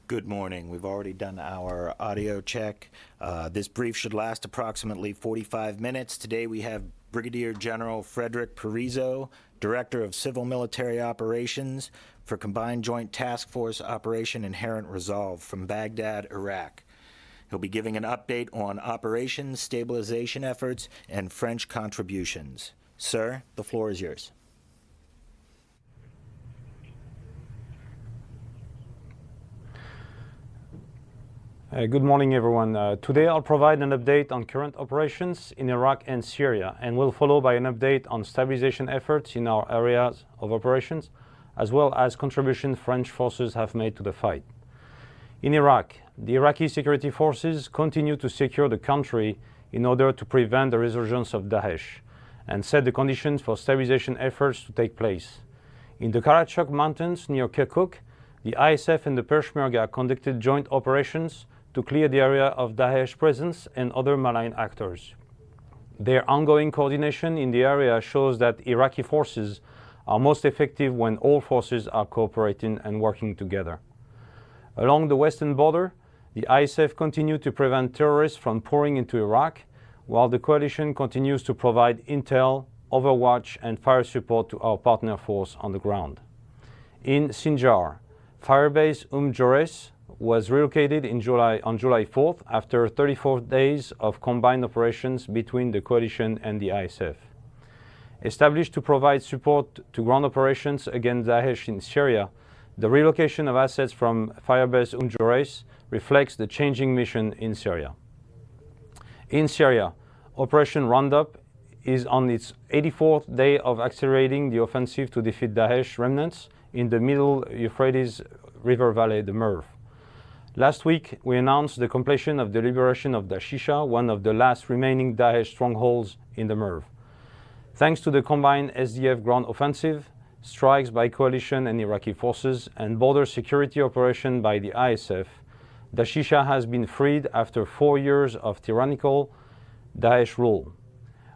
Good morning. We've already done our audio check. This brief should last approximately 45 minutes. Today we have Brigadier General Frederic Parisot, Director of Civil Military Operations for Combined Joint Task Force Operation Inherent Resolve from Baghdad, Iraq. He'll be giving an update on operations, stabilization efforts, and French contributions. Sir, the floor is yours. Good morning, everyone. Today I'll provide an update on current operations in Iraq and Syria, and will follow by an update on stabilization efforts in our areas of operations, as well as contributions French forces have made to the fight. In Iraq, the Iraqi security forces continue to secure the country in order to prevent the resurgence of Daesh and set the conditions for stabilization efforts to take place. In the Karachok Mountains near Kirkuk, the ISF and the Peshmerga conducted joint operations to clear the area of Daesh presence and other malign actors. Their ongoing coordination in the area shows that Iraqi forces are most effective when all forces are cooperating and working together. Along the western border, the ISF continue to prevent terrorists from pouring into Iraq, while the coalition continues to provide intel, overwatch, and fire support to our partner force on the ground. In Sinjar, Firebase Jores was relocated on July 4th after 34 days of combined operations between the coalition and the ISF. Established to provide support to ground operations against Daesh in Syria, the relocation of assets from Firebase Jores reflects the changing mission in Syria. In Syria, Operation Roundup is on its 84th day of accelerating the offensive to defeat Daesh remnants in the Middle Euphrates River Valley, the Merv. Last week, we announced the completion of the liberation of Dashisha, one of the last remaining Daesh strongholds in the Merv. Thanks to the combined SDF ground offensive, strikes by coalition and Iraqi forces, and border security operation by the ISF, Dashisha has been freed after 4 years of tyrannical Daesh rule.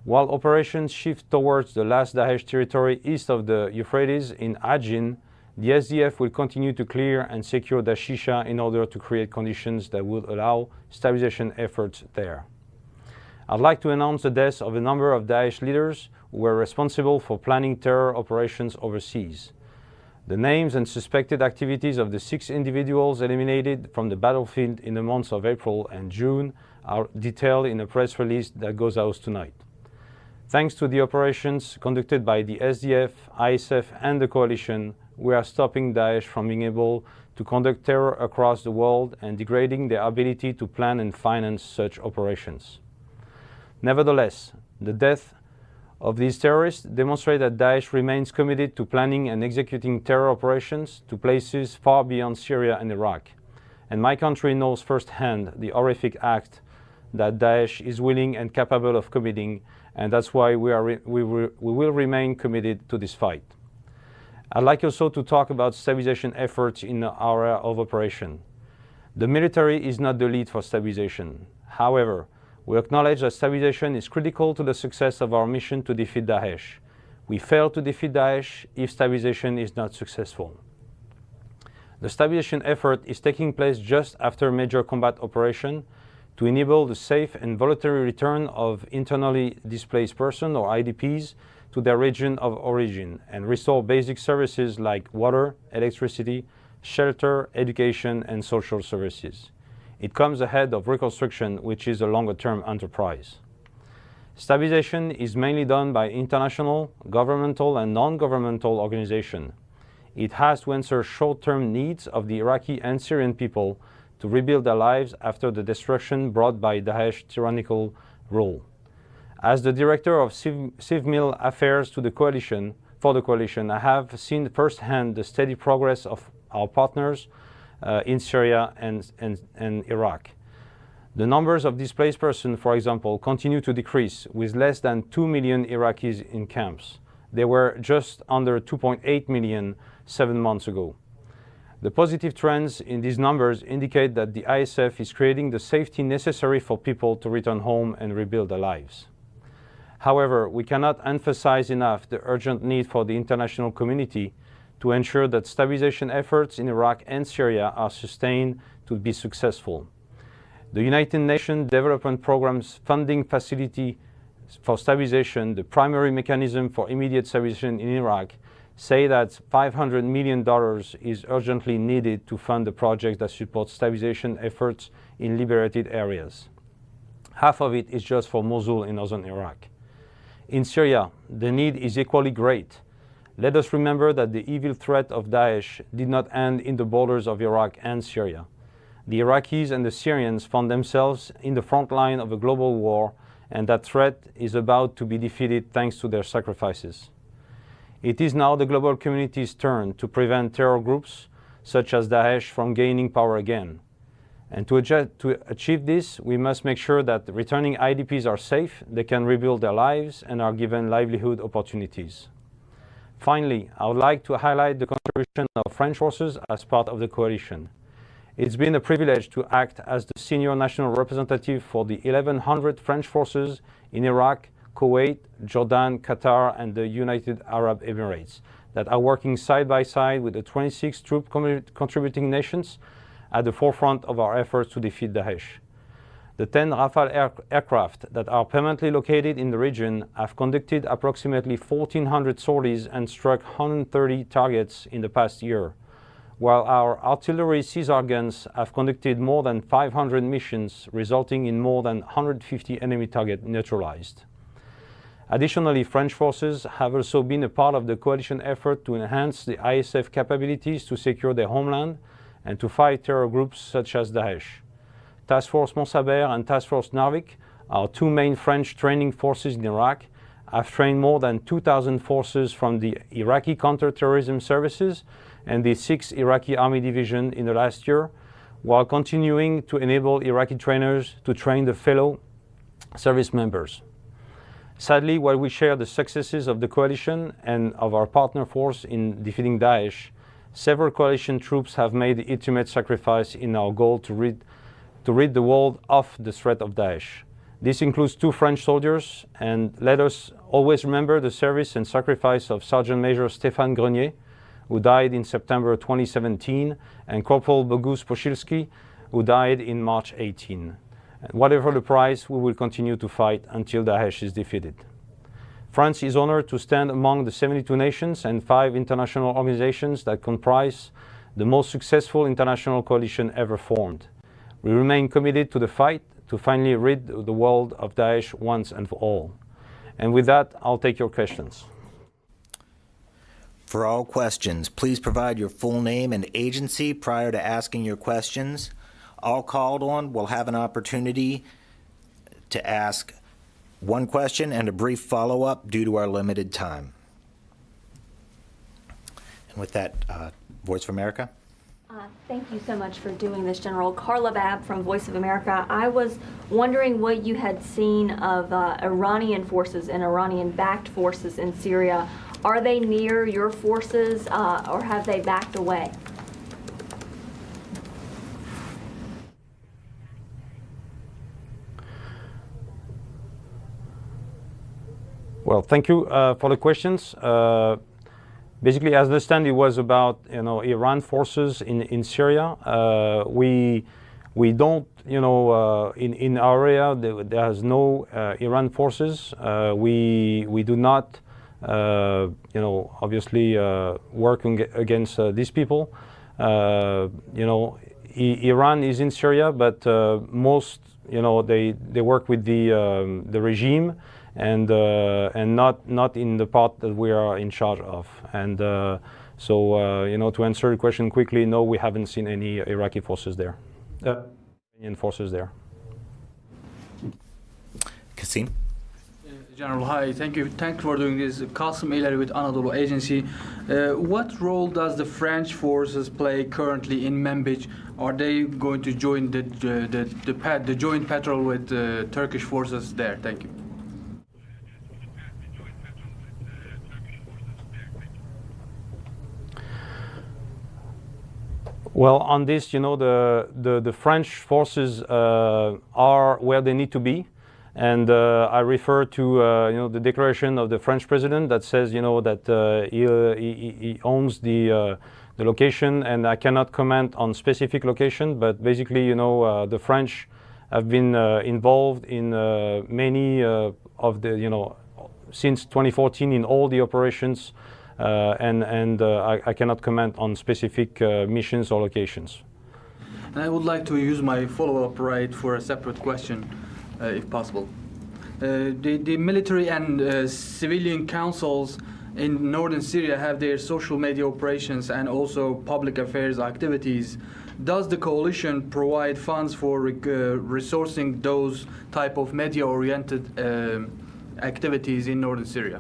While operations shift towards the last Daesh territory east of the Euphrates in Ajin, the SDF will continue to clear and secure Dashisha in order to create conditions that would allow stabilization efforts there. I'd like to announce the deaths of a number of Daesh leaders who were responsible for planning terror operations overseas. The names and suspected activities of the 6 individuals eliminated from the battlefield in the months of April and June are detailed in a press release that goes out tonight. Thanks to the operations conducted by the SDF, ISF, and the coalition, we are stopping Daesh from being able to conduct terror across the world and degrading their ability to plan and finance such operations. Nevertheless, the death of these terrorists demonstrate that Daesh remains committed to planning and executing terror operations to places far beyond Syria and Iraq. And my country knows firsthand the horrific act that Daesh is willing and capable of committing, and that's why we will remain committed to this fight. I'd like also to talk about stabilization efforts in our area of operation. The military is not the lead for stabilization. However, we acknowledge that stabilization is critical to the success of our mission to defeat Daesh. We fail to defeat Daesh if stabilization is not successful. The stabilization effort is taking place just after major combat operation to enable the safe and voluntary return of internally displaced persons, or IDPs, to their region of origin and restore basic services like water, electricity, shelter, education, and social services. It comes ahead of reconstruction, which is a longer-term enterprise. Stabilization is mainly done by international, governmental, and non-governmental organizations. It has to answer short-term needs of the Iraqi and Syrian people to rebuild their lives after the destruction brought by Daesh tyrannical rule. As the Director of Civil Affairs for the coalition, I have seen firsthand the steady progress of our partners in Syria and Iraq. The numbers of displaced persons, for example, continue to decrease, with less than 2 million Iraqis in camps. There were just under 2.8 million 7 months ago. The positive trends in these numbers indicate that the ISF is creating the safety necessary for people to return home and rebuild their lives. However, we cannot emphasize enough the urgent need for the international community to ensure that stabilization efforts in Iraq and Syria are sustained to be successful. The United Nations Development Programme's funding facility for stabilization, the primary mechanism for immediate stabilization in Iraq, say that $500 million is urgently needed to fund the projects that support stabilization efforts in liberated areas. Half of it is just for Mosul in northern Iraq. In Syria, the need is equally great. Let us remember that the evil threat of Daesh did not end in the borders of Iraq and Syria. The Iraqis and the Syrians found themselves in the front line of a global war, and that threat is about to be defeated thanks to their sacrifices. It is now the global community's turn to prevent terror groups such as Daesh from gaining power again. And to achieve this, we must make sure that returning IDPs are safe, they can rebuild their lives, and are given livelihood opportunities. Finally, I would like to highlight the contribution of French forces as part of the coalition. It's been a privilege to act as the senior national representative for the 1,100 French forces in Iraq, Kuwait, Jordan, Qatar, and the United Arab Emirates that are working side by side with the 26 troop contributing nations at the forefront of our efforts to defeat Daesh. The 10 Rafale aircraft that are permanently located in the region have conducted approximately 1,400 sorties and struck 130 targets in the past year, while our artillery Caesar guns have conducted more than 500 missions, resulting in more than 150 enemy targets neutralized. Additionally, French forces have also been a part of the coalition effort to enhance the ISF capabilities to secure their homeland and to fight terror groups such as Daesh. Task Force Mont Saber and Task Force Narvik, our two main French training forces in Iraq, have trained more than 2,000 forces from the Iraqi counterterrorism services and the 6th Iraqi Army Division in the last year, while continuing to enable Iraqi trainers to train the fellow service members. Sadly, while we share the successes of the coalition and of our partner force in defeating Daesh, several coalition troops have made the ultimate sacrifice in our goal to rid the world of the threat of Daesh. This includes 2 French soldiers, and let us always remember the service and sacrifice of Sergeant Major Stéphane Grenier, who died in September 2017, and Corporal Bogus Poshilsky, who died in March 18. And whatever the price, we will continue to fight until Daesh is defeated. France is honored to stand among the 72 nations and 5 international organizations that comprise the most successful international coalition ever formed. We remain committed to the fight to finally rid the world of Daesh once and for all. And with that, I'll take your questions. For all questions, please provide your full name and agency prior to asking your questions. All called on will have an opportunity to ask one question and a brief follow-up due to our limited time. And with that, Voice of America. Thank you so much for doing this, General. Carla Babb from Voice of America. I was wondering what you had seen of Iranian forces and Iranian-backed forces in Syria. Are they near your forces or have they backed away? Well, thank you for the questions. Basically, as I understand, it was about Iran forces in Syria. We don't in our area there's no Iran forces. We do not obviously work against these people. Iran is in Syria, but most they work with the regime. And not in the part that we are in charge of. And to answer the question quickly, no, we haven't seen any Iraqi forces there, Iranian forces there. Kasim? General, hi, thank you. Thanks for doing this. Kasım İleri with Anadolu Agency. What role does the French forces play currently in Manbij? Are they going to join the joint patrol with Turkish forces there? Thank you. Well, on this, the French forces are where they need to be. And I refer to the declaration of the French president that says that he owns the location, and I cannot comment on specific location, but basically the French have been involved in many of the since 2014 in all the operations, and I cannot comment on specific missions or locations. And I would like to use my follow-up right for a separate question, if possible. The military and civilian councils in northern Syria have their social media operations and also public affairs activities. Does the coalition provide funds for resourcing those type of media-oriented activities in northern Syria?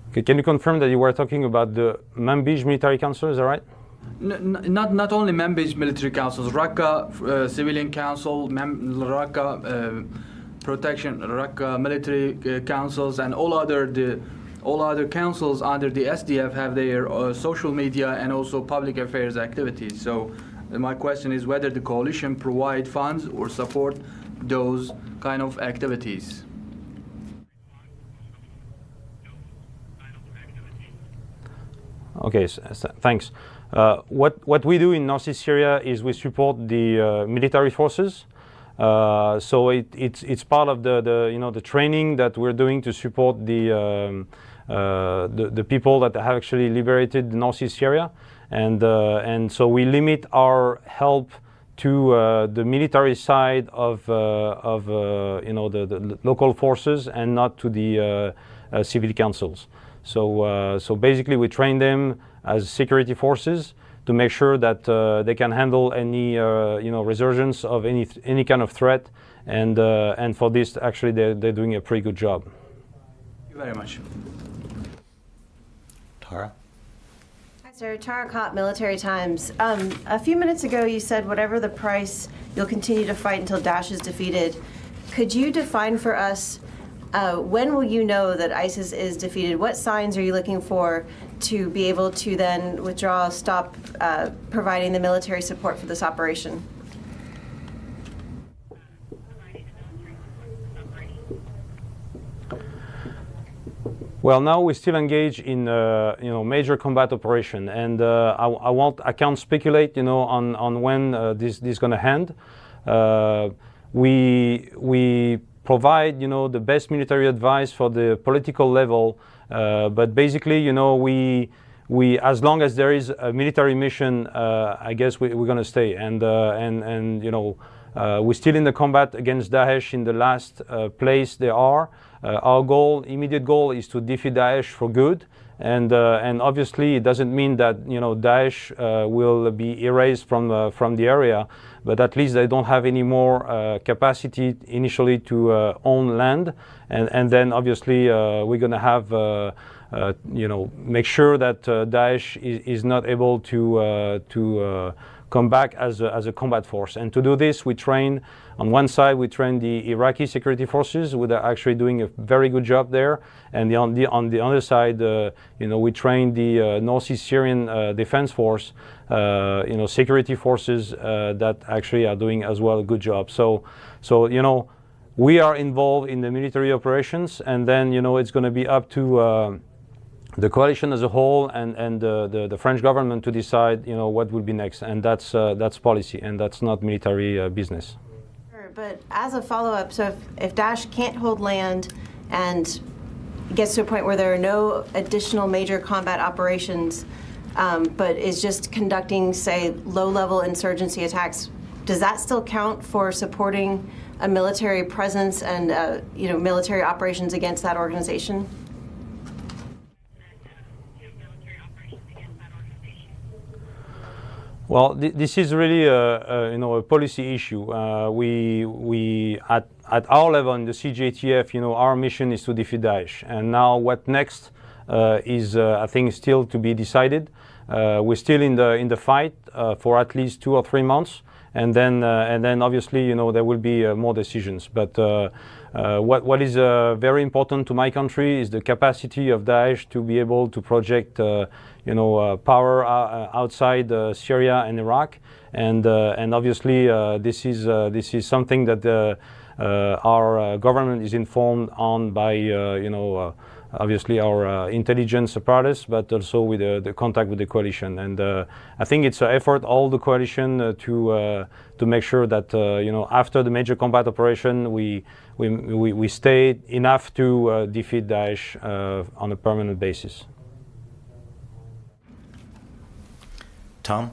Okay, can you confirm that you were talking about the Manbij Military Council, is that right? Not only Manbij military councils, Raqqa civilian council, Raqqa protection, Raqqa military councils, and all other councils under the SDF have their social media and also public affairs activities. So my question is whether the coalition provide funds or support those kind of activities. Okay, thanks. What we do in Northeast Syria is we support the military forces. So it's part of the training that we're doing to support the people that have actually liberated Northeast Syria, and so we limit our help to the military side of the local forces and not to the civil councils. So basically we train them as security forces to make sure that they can handle any resurgence of any kind of threat, and for this actually they're doing a pretty good job. Thank you very much. Tara? Hi, sir. Tara Kopp, Military Times. A few minutes ago you said whatever the price, you'll continue to fight until Daesh is defeated. Could you define for us when will you know that ISIS is defeated? What signs are you looking for to be able to then withdraw, stop providing the military support for this operation? Well, now we still engage in major combat operation, and I can't speculate on when this is going to end. We provide the best military advice for the political level, but basically we as long as there is a military mission, I guess we're going to stay, and we're still in the combat against Daesh in the last place they are. Our immediate goal is to defeat Daesh for good, and obviously it doesn't mean that Daesh will be erased from the area, but at least they don't have any more capacity initially to own land, and then obviously we're going to have make sure that Daesh is not able to come back as a combat force. And to do this, we train, on one side, we train the Iraqi security forces, who are actually doing a very good job there. And on the other side, we train the Northeast Syrian Defense Force, security forces that actually are doing as well a good job. So we are involved in the military operations, and then, it's going to be up to the coalition as a whole and the French government to decide, what will be next, and that's policy, and that's not military business. Sure, but as a follow-up, so if Daesh can't hold land and gets to a point where there are no additional major combat operations, but is just conducting, say, low-level insurgency attacks, does that still count for supporting a military presence and military operations against that organization? Well, this is really a policy issue. We at our level in the CJTF, our mission is to defeat Daesh, and now what next is I think still to be decided. We're still in the fight for at least 2 or 3 months, and then obviously there will be more decisions. But What is very important to my country is the capacity of Daesh to be able to project power outside Syria and Iraq, and obviously this is something that our government is informed on by obviously our intelligence apparatus, but also with the contact with the coalition. And I think it's an effort, all the coalition, to make sure that after the major combat operation, we stay enough to defeat Daesh on a permanent basis. Tom?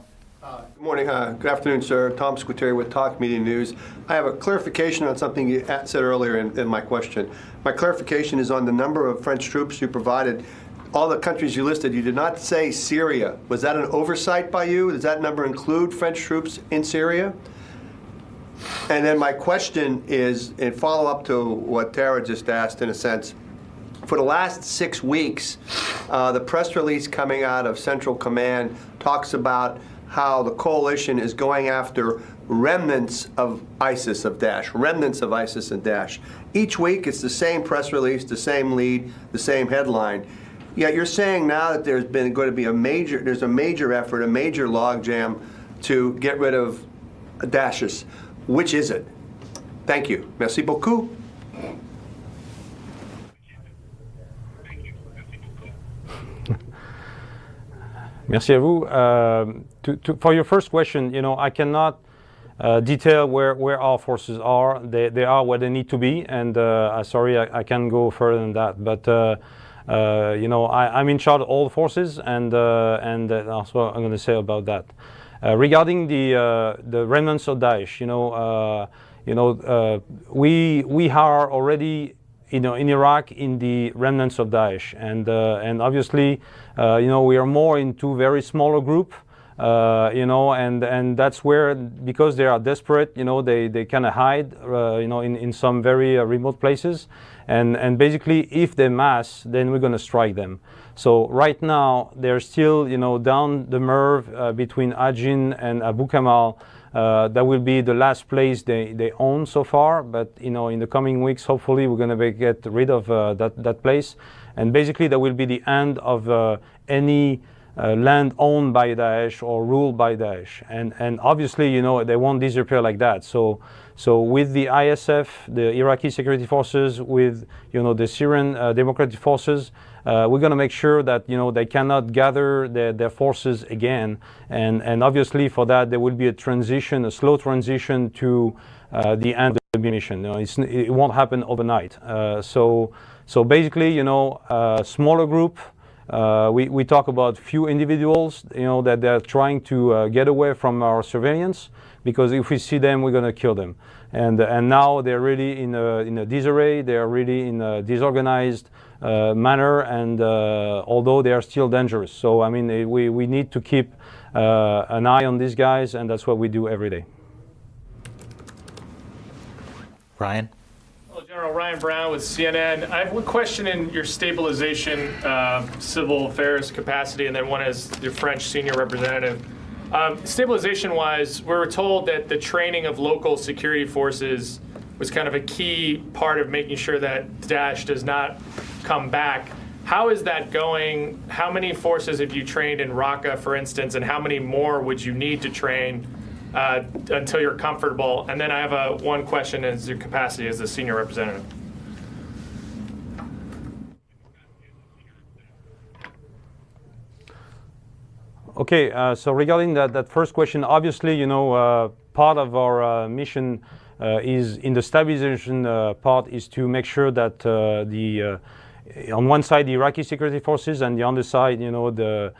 Good morning. Good afternoon, sir. Tom Squitieri with Talk Media News. I have a clarification on something you said earlier in my question. My clarification is on the number of French troops you provided. All the countries you listed, you did not say Syria. Was that an oversight by you? Does that number include French troops in Syria? And then my question is, in follow-up to what Tara just asked, in a sense, for the last 6 weeks, the press release coming out of Central Command talks about how the coalition is going after remnants of ISIS, of Daesh, remnants of ISIS and Daesh. Each week it's the same press release, the same lead, the same headline. Yet you're saying now that there's going to be a major effort, a major logjam to get rid of Daesh. Which is it? Thank you. Merci beaucoup. Merci à vous. For your first question, I cannot detail where our forces are. They are where they need to be, and sorry, I can't go further than that. But I'm in charge of all the forces, and that's what I'm going to say about that. Regarding the remnants of Daesh, we are already in Iraq in the remnants of Daesh, and obviously we are more into very smaller group, and that's where, because they are desperate, they kind of hide in some very remote places, and basically if they mass, then we're going to strike them. So right now they're still down the Merv between Ajin and Abu Kamal. That will be the last place they own so far, but in the coming weeks, hopefully we're going to get rid of that place, and basically that will be the end of any land owned by Daesh or ruled by Daesh, and obviously they won't disappear like that. So with the ISF, the Iraqi security forces, with the Syrian democratic forces, we're going to make sure that they cannot gather their forces again, and obviously for that there will be a slow transition to the end of the mission. It won't happen overnight. So basically, smaller group. We talk about few individuals, that they're trying to get away from our surveillance, because if we see them, we're going to kill them. And now they're really in a disarray. They are really in a disorganized manner, and although they are still dangerous. So I mean, we need to keep an eye on these guys, and that's what we do every day. Ryan? Hello, General Ryan Brown with CNN. I have one question in your stabilization civil affairs capacity, and then one as your French senior representative. Stabilization-wise, we were told that the training of local security forces was kind of a key part of making sure that Daesh does not come back. How is that going? How many forces have you trained in Raqqa, for instance, and how many more would you need to train until you're comfortable? And then I have one question as your capacity as a senior representative. Okay, so regarding that first question, obviously, part of our mission is in the stabilization part is to make sure that on one side the Iraqi security forces, and the other side, the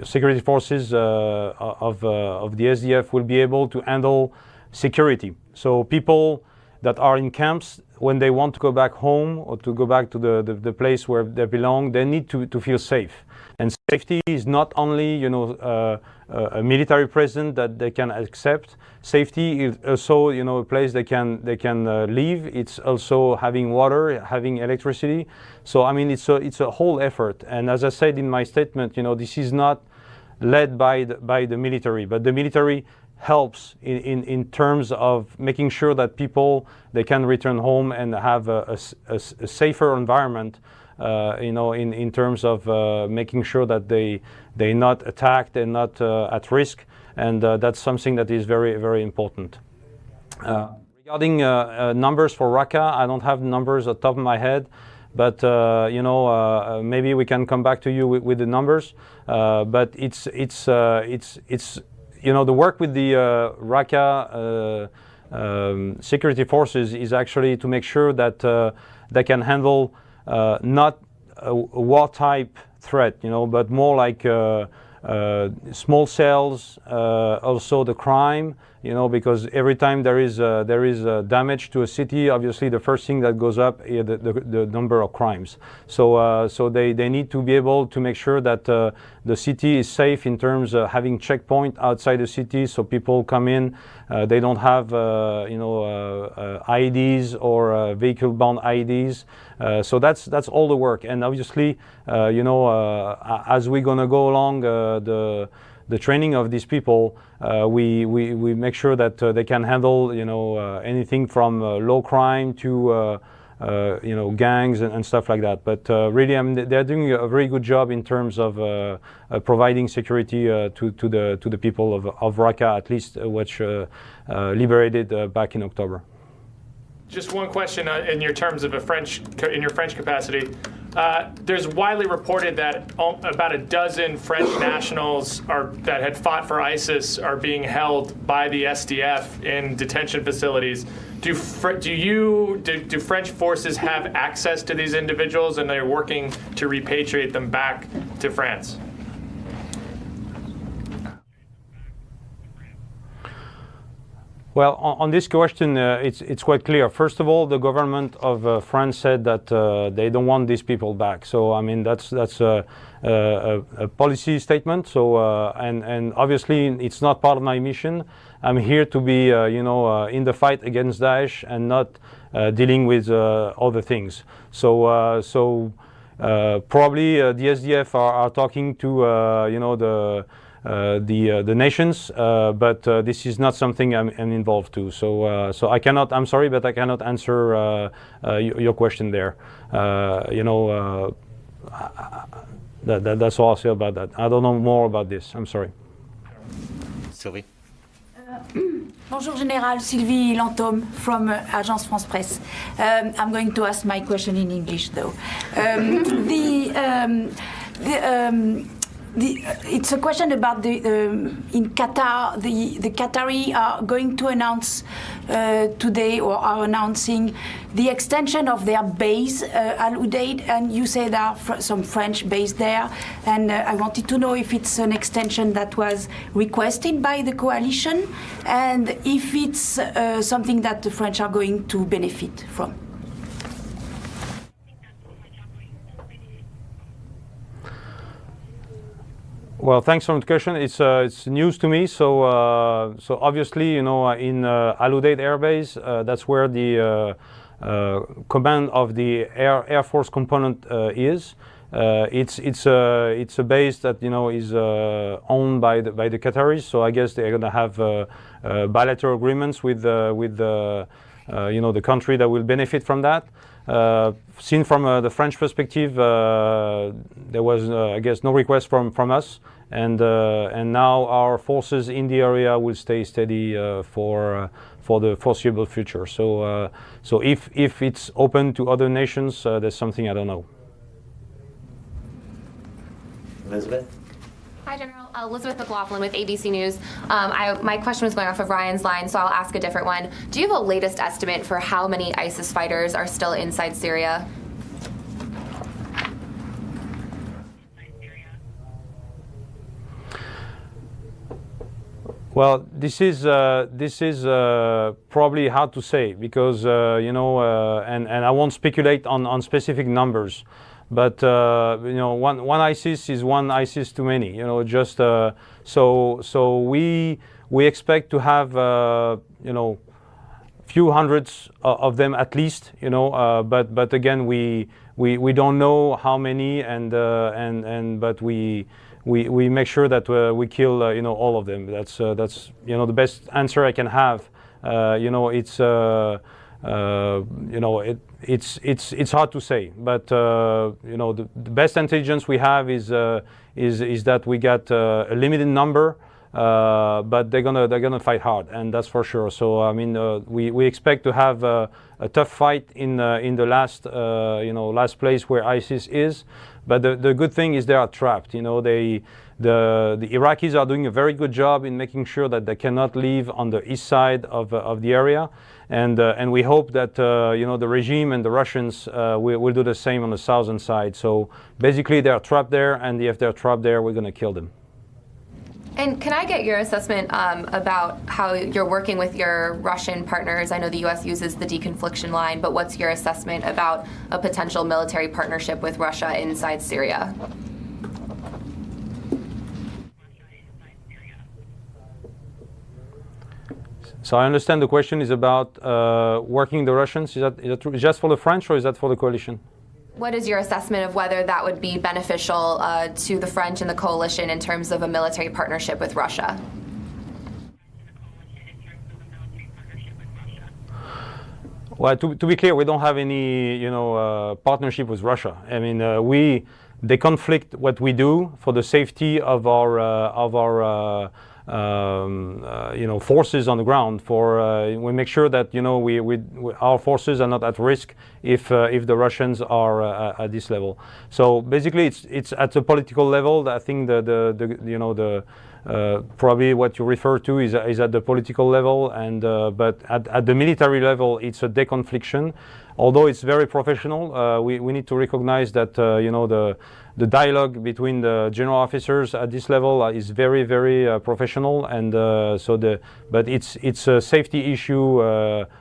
security forces of the SDF will be able to handle security. So people that are in camps, when they want to go back home or to go back to the place where they belong, they need to feel safe. And safety is not only, a military presence that they can accept. Safety is also, a place they can live. It's also having water, having electricity. So I mean, it's a whole effort. And as I said in my statement, this is not led by the military, but the military helps in terms of making sure that people, they can return home and have a safer environment, in terms of making sure that they're not attacked and not at risk, and that's something that is very, very important. Regarding numbers for Raqqa, I don't have numbers at the top of my head, but maybe we can come back to you with the numbers. But it's the work with the Raqqa security forces is actually to make sure that they can handle not a war type threat, but more like small cells, also the crime, because every time there is damage to a city, obviously the first thing that goes up is the number of crimes. So they need to be able to make sure that the city is safe in terms of having checkpoint outside the city, so people come in, they don't have IEDs or vehicle-bound IEDs. So that's all the work, and obviously, as we're gonna go along the training of these people, we make sure that they can handle anything from low crime to gangs and stuff like that. But really, they're doing a very good job in terms of providing security to the people of Raqqa, at least which liberated back in October. Just one question in your terms of in your French capacity. There's widely reported that about a dozen French nationals that had fought for ISIS are being held by the SDF in detention facilities. Do French forces have access to these individuals, and they're working to repatriate them back to France? Well, on this question, it's quite clear. First of all, the government of France said that they don't want these people back. So I mean, that's a policy statement. So and obviously, it's not part of my mission. I'm here to be, in the fight against Daesh and not dealing with other things. So probably the SDF are talking to the nations, but this is not something I'm involved to. So I cannot. I'm sorry, but I cannot answer your question there. That's all I'll say about that. I don't know more about this. I'm sorry. Sylvie. Bonjour Général, Sylvie Lantôme from Agence France Presse. I'm going to ask my question in English though. It's a question about in Qatar. The Qatari are going to announce today, or are announcing, the extension of their base, Al Udeid, and you say there are some French base there, and I wanted to know if it's an extension that was requested by the coalition, and if it's something that the French are going to benefit from. Well, thanks for the question. It's news to me. So obviously, in Al Udeid Air Base, that's where the command of the Air Force component is. It's a base that is owned by the Qataris. So I guess they're going to have bilateral agreements with the country that will benefit from that. Seen from the French perspective, there was, I guess, no request from us, and now our forces in the area will stay steady for the foreseeable future. So if it's open to other nations, there's something I don't know. Elizabeth. Hi, General. Elizabeth McLaughlin with ABC News. My question was going off of Ryan's line, so I'll ask a different one. Do you have a latest estimate for how many ISIS fighters are still inside Syria? Well, this is probably hard to say because and I won't speculate on specific numbers. But one ISIS is one ISIS too many. Just so we expect to have few hundreds of them at least. But again we don't know how many, and but we we make sure that we kill all of them. That's the best answer I can have. It's hard to say, but the best intelligence we have is that we got a limited number, but they're gonna fight hard, and that's for sure. So I mean, we expect to have a tough fight in the last last place where ISIS is. But the good thing is they are trapped. The Iraqis are doing a very good job in making sure that they cannot leave on the east side of the area, and we hope that the regime and the Russians will do the same on the southern side. So basically, they are trapped there, and if they're trapped there, we're going to kill them. And can I get your assessment about how you're working with your Russian partners? I know the U.S. uses the deconfliction line, but what's your assessment about a potential military partnership with Russia inside Syria? So I understand the question is about working the Russians. Is that true? Is just for the French, or is that for the coalition? What is your assessment of whether that would be beneficial to the French and the coalition in terms of a military partnership with Russia? Well, to be clear, we don't have any partnership with Russia. I mean, they conflict what we do for the safety of our forces on the ground. We make sure that our forces are not at risk if the Russians are at this level. So basically, it's at the political level. I think probably what you refer to is at the political level, and but at the military level, it's a deconfliction. Although it's very professional, we need to recognize that the dialogue between the general officers at this level is very, very professional, and but it's a safety issue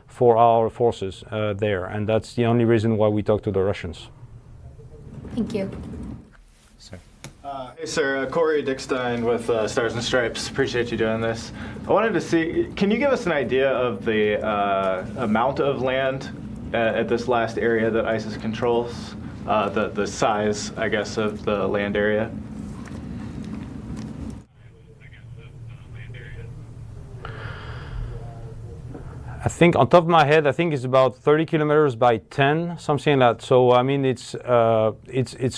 for our forces there, and that's the only reason why we talk to the Russians. Thank you. Hey, sir. Corey Dickstein with Stars and Stripes. Appreciate you doing this. I wanted to see, can you give us an idea of the amount of land at this last area that ISIS controls? The size, I guess, of the land area? I think, on top of my head, I think it's about 30 kilometers by 10, something like that. So I mean, it's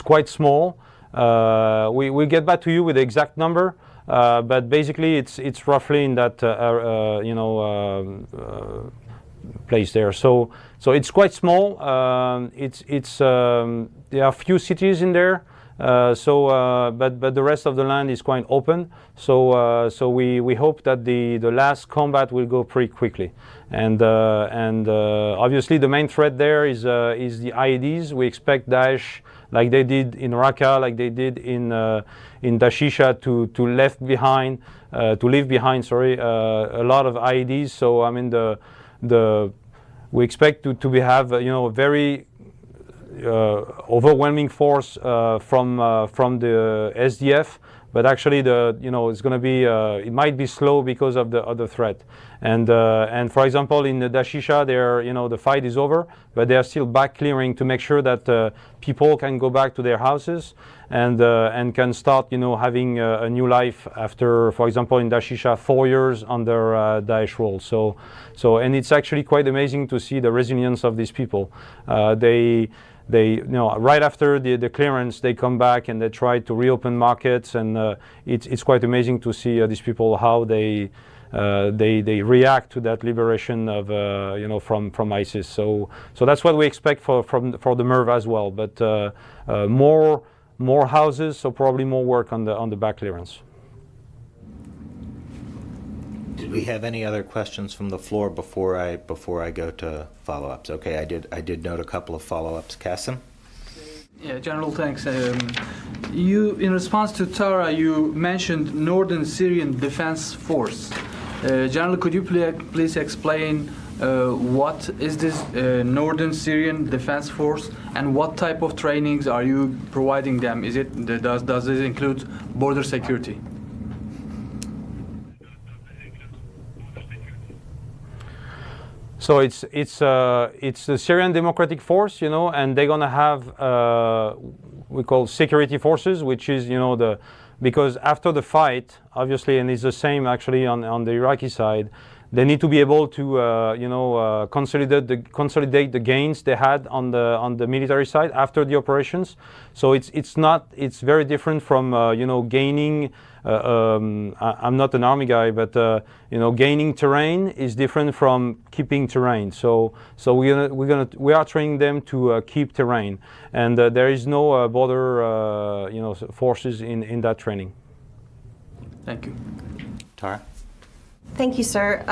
quite small. We'll get back to you with the exact number, but basically it's roughly in that place there. So it's quite small. There are few cities in there. But the rest of the land is quite open. So we hope that the last combat will go pretty quickly. And obviously the main threat there is the IEDs. We expect Daesh, like they did in Raqqa, like they did in Dashisha, to leave behind a lot of IEDs. So I mean we expect to have a very overwhelming force from the SDF, but actually it's going to be it might be slow because of the other threat. And for example, in the Dashisha, the fight is over, but they are still back clearing to make sure that people can go back to their houses and can start having a new life after, for example, in Dashisha, 4 years under Daesh rule. So and it's actually quite amazing to see the resilience of these people. They right after the clearance, they come back and they try to reopen markets, and it's quite amazing to see these people, how they react to that liberation of from ISIS. So that's what we expect for the MIRV as well. But more houses, so probably more work on the back clearance. Did we have any other questions from the floor before I go to follow-ups? Okay, I did note a couple of follow-ups. Kassim? Yeah, General, thanks. You, in response to Tara, you mentioned Northern Syrian Defense Force. General, could you please explain what is this Northern Syrian Defense Force, and what type of trainings are you providing them? Does this include border security? So it's the Syrian Democratic Force, and they're gonna have we call security forces, which is the because after the fight, obviously, and it's the same actually on the Iraqi side, they need to be able to, consolidate the gains they had on the military side after the operations. So it's very different from gaining. I'm not an army guy, but gaining terrain is different from keeping terrain. So we are training them to keep terrain, and there is no border forces in that training. Thank you. Tara? Thank you, sir.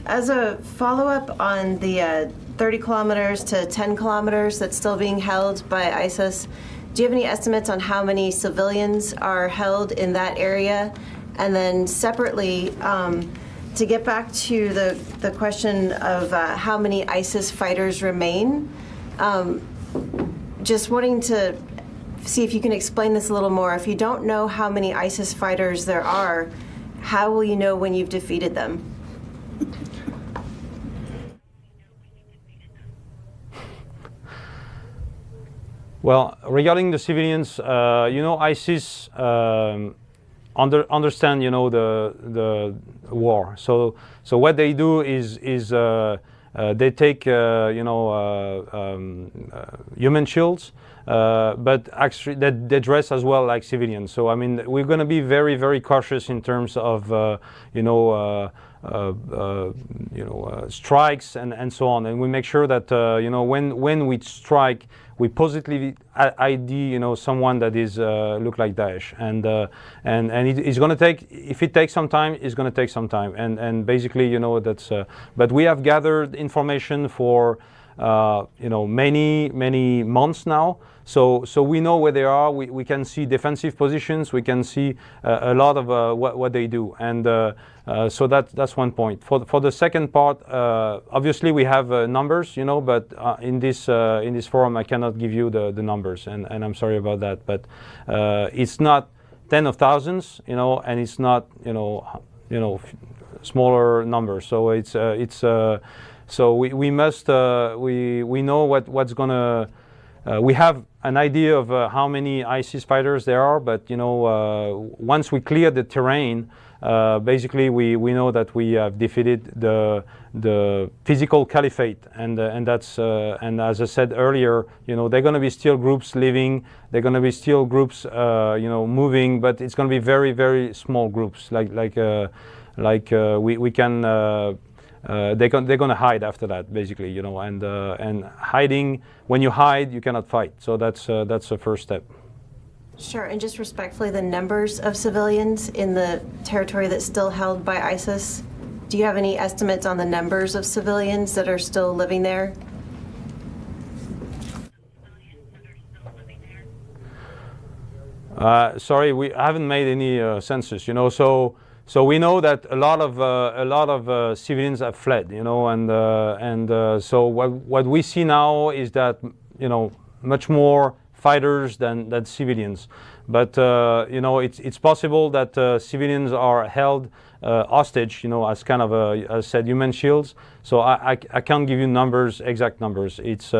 As a follow-up on the 30 kilometers to 10 kilometers that's still being held by ISIS, do you have any estimates on how many civilians are held in that area? And then separately, to get back to the question of how many ISIS fighters remain, just wanting to see if you can explain this a little more. If you don't know how many ISIS fighters there are, how will you know when you've defeated them? Well, regarding the civilians, ISIS understand, the war. So what they do is they take, human shields, but actually they dress as well like civilians. So I mean, we're going to be very, very cautious in terms of, strikes and so on. And we make sure that when we strike, we positively ID someone that is look like Daesh, and it's going to take, if it takes some time, it's going to take some time, and basically that's but we have gathered information for many months now, so we know where they are. We can see defensive positions, we can see a lot of what they do, and so that's one point. For the second part, obviously we have numbers, but in this forum I cannot give you the numbers, and I'm sorry about that, but it's not 10 of thousands, and it's not smaller numbers. So it's so we must we know what's gonna. We have an idea of how many ISIS fighters there are, but once we clear the terrain, basically we know that we have defeated the physical caliphate, and that's and as I said earlier, they're going to be still groups living, they're going to be still groups moving, but it's going to be very, very small groups, like we can. They're going to hide after that, basically, and hiding. When you hide, you cannot fight. So that's the first step. Sure, and just respectfully, the numbers of civilians in the territory that's still held by ISIS. Do you have any estimates on the numbers of civilians that are still living there? Sorry, we haven't made any census. So we know that a lot of civilians have fled, and so what we see now is that much more fighters than civilians, but it's possible that civilians are held hostage, as kind of as said, human shields. So I can't give you exact numbers. It's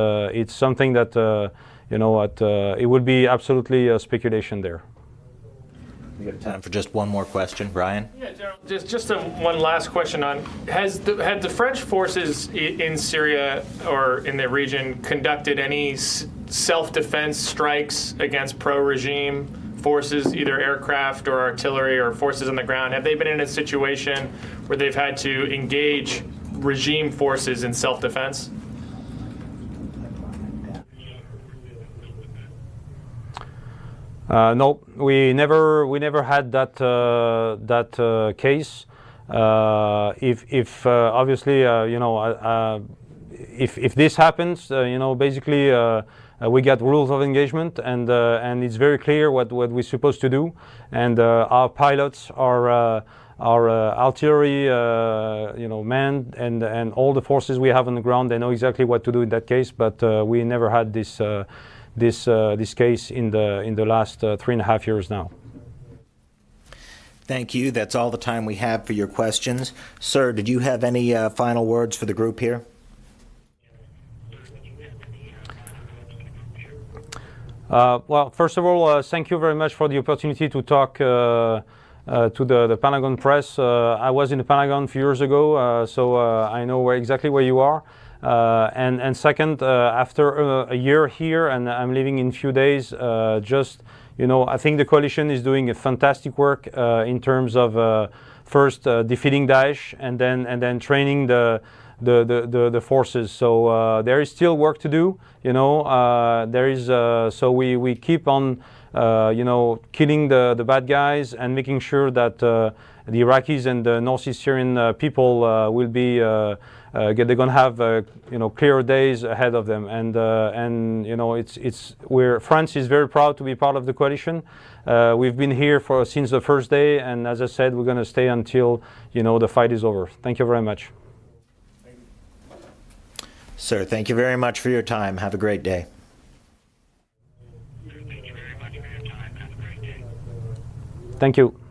something that it would be absolutely speculation there. We got time for just one more question, Brian. Yeah, General, just one last question on, had the French forces in Syria or in the region conducted any self-defense strikes against pro-regime forces, either aircraft or artillery or forces on the ground? Have they been in a situation where they've had to engage regime forces in self-defense? No, we never had that case. If obviously if this happens, basically we get rules of engagement, and it's very clear what we're supposed to do, and our pilots are artillery, manned, and all the forces we have on the ground, they know exactly what to do in that case. But we never had this case in the last 3.5 years now. Thank you. That's all the time we have for your questions. Sir, did you have any final words for the group here? Well, first of all, thank you very much for the opportunity to talk to the Pentagon press. I was in the Pentagon a few years ago, so I know exactly where you are. And second, after a year here, and I'm leaving in a few days, I think the coalition is doing a fantastic work in terms of first defeating Daesh and then training the forces. So there is still work to do. There is so we keep on killing the bad guys and making sure that the Iraqis and the Northeast Syrian people will be they're going to have clear days ahead of them, and it's where France is very proud to be part of the coalition. We've been here since the first day, and as I said, we're going to stay until the fight is over. Thank you very much. Sir, thank you very much for your time. Have a great day. Thank you.